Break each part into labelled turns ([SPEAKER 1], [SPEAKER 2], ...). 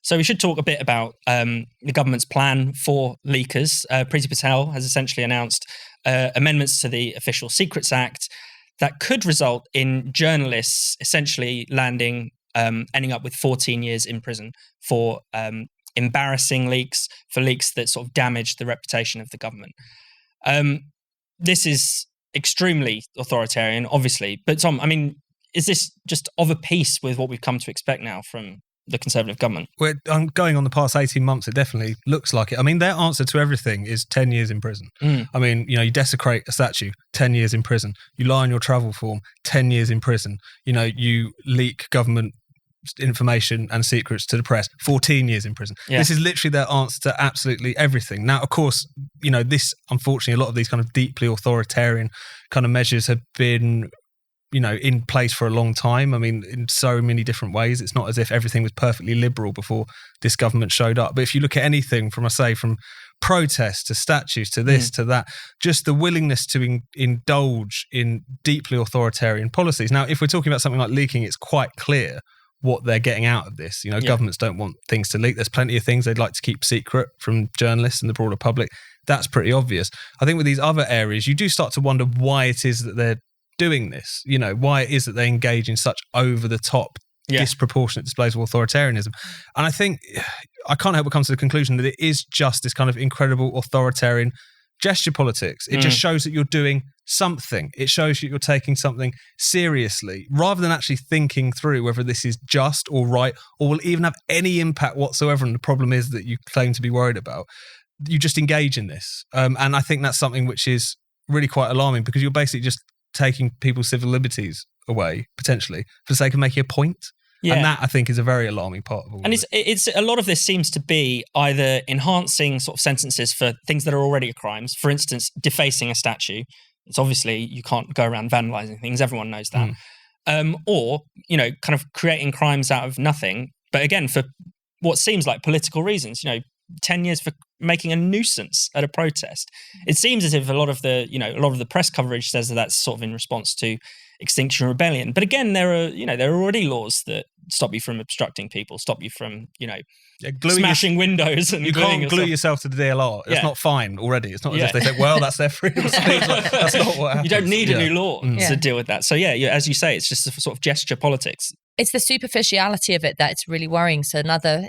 [SPEAKER 1] So we should talk a bit about the government's plan for leakers. Priti Patel has essentially announced amendments to the Official Secrets Act that could result in journalists essentially ending up with 14 years in prison for embarrassing leaks, for leaks that sort of damage the reputation of the government. This is extremely authoritarian, obviously. But Tom, I mean, is this just of a piece with what we've come to expect now from the Conservative government?
[SPEAKER 2] Well, I'm going on the past 18 months, it definitely looks like it. I mean, their answer to everything is 10 years in prison. I mean, you desecrate a statue, 10 years in prison. You lie on your travel form, 10 years in prison. You leak government information and secrets to the press, 14 years in prison. This is literally their answer to absolutely everything. Now, of course, this, unfortunately, a lot of these kind of deeply authoritarian kind of measures have been in place for a long time. I mean, in so many different ways. It's not as if everything was perfectly liberal before this government showed up. But if you look at anything from protests to statues to this to that, just the willingness to indulge in deeply authoritarian policies. Now, if we're talking about something like leaking, it's quite clear what they're getting out of this. Governments don't want things to leak. There's plenty of things they'd like to keep secret from journalists and the broader public. That's pretty obvious. I think with these other areas, you do start to wonder why it is that they're doing this. Why it is that they engage in such over-the-top, disproportionate displays of authoritarianism. And I think I can't help but come to the conclusion that it is just this kind of incredible authoritarian gesture politics. It just shows that you're doing something. It shows that you're taking something seriously rather than actually thinking through whether this is just or right or will even have any impact whatsoever on the problem is that you claim to be worried about. You just engage in this. And I think that's something which is really quite alarming because you're basically just taking people's civil liberties away, potentially, for the sake of making a point. Yeah. And that, I think, is a very alarming part of all
[SPEAKER 1] and
[SPEAKER 2] of it.
[SPEAKER 1] It's a lot of this seems to be either enhancing sort of sentences for things that are already crimes. For instance, defacing a statue. It's obviously, you can't go around vandalizing things. Everyone knows that. Or, kind of creating crimes out of nothing. But again, for what seems like political reasons, 10 years for making a nuisance at a protest. It seems as if a lot of the press coverage says that that's sort of in response to Extinction Rebellion. But again, there are already laws that stop you from obstructing people, stop you from, smashing windows. And
[SPEAKER 2] you can't glue yourself to the DLR. It's not fine already. It's not as if they say, well, that's their freedom of speech. That's not what happens.
[SPEAKER 1] You don't need a new law to deal with that. So as you say, it's just a sort of gesture politics.
[SPEAKER 3] It's the superficiality of it that's really worrying. So another,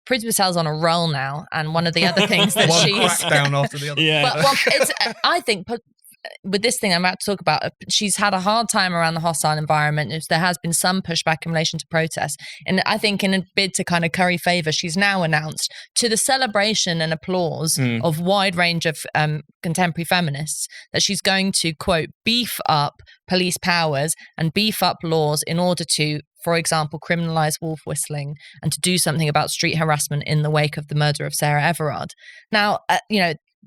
[SPEAKER 3] Priti Patel's on a roll now, and one of the other things that
[SPEAKER 2] she's... One crackdown after the other.
[SPEAKER 3] Yeah. I think with this thing I'm about to talk about, she's had a hard time around the hostile environment. There has been some pushback in relation to protests. And I think in a bid to kind of curry favour, she's now announced, to the celebration and applause of wide range of contemporary feminists, that she's going to, quote, beef up police powers and beef up laws in order to, for example, criminalise wolf whistling and to do something about street harassment in the wake of the murder of Sarah Everard. Now,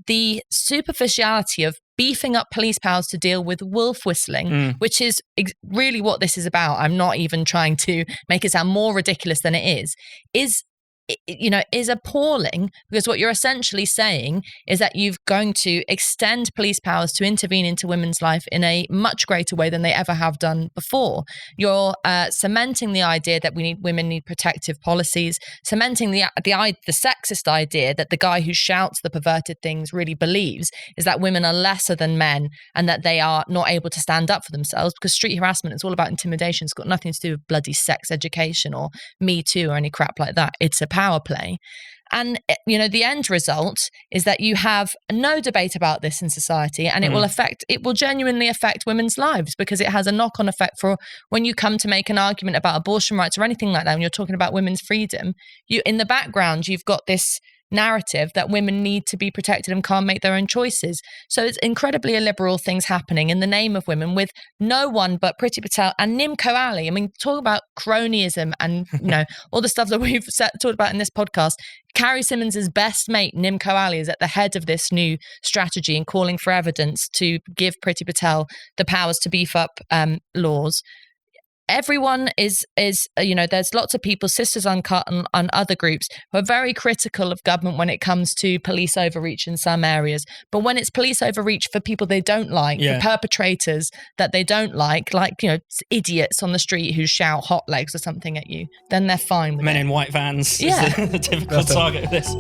[SPEAKER 3] the superficiality of beefing up police powers to deal with wolf whistling, which is really what this is about. I'm not even trying to make it sound more ridiculous than it is appalling, because what you're essentially saying is that you're going to extend police powers to intervene into women's life in a much greater way than they ever have done before. You're cementing the idea that women need protective policies, cementing the sexist idea that the guy who shouts the perverted things really believes is that women are lesser than men and that they are not able to stand up for themselves, because street harassment is all about intimidation. It's got nothing to do with bloody sex education or Me Too or any crap like that. It's a power play. And, the end result is that you have no debate about this in society, and it will genuinely affect women's lives, because it has a knock-on effect for when you come to make an argument about abortion rights or anything like that, when you're talking about women's freedom. In the background, you've got this narrative that women need to be protected and can't make their own choices. So it's incredibly illiberal things happening in the name of women, with no one but Priti Patel and Nimco Ali. I mean, talk about cronyism and all the stuff that we've talked about in this podcast. Carrie Simmons's best mate, Nimco Ali, is at the head of this new strategy and calling for evidence to give Priti Patel the powers to beef up laws. everyone is there's lots of people, Sisters Uncut and other groups, who are very critical of government when it comes to police overreach in some areas. But when it's police overreach for people they don't like, for perpetrators that they don't like, idiots on the street who shout hot legs or something at you, then they're fine with
[SPEAKER 1] Men
[SPEAKER 3] it.
[SPEAKER 1] in white vans is the typical target of this.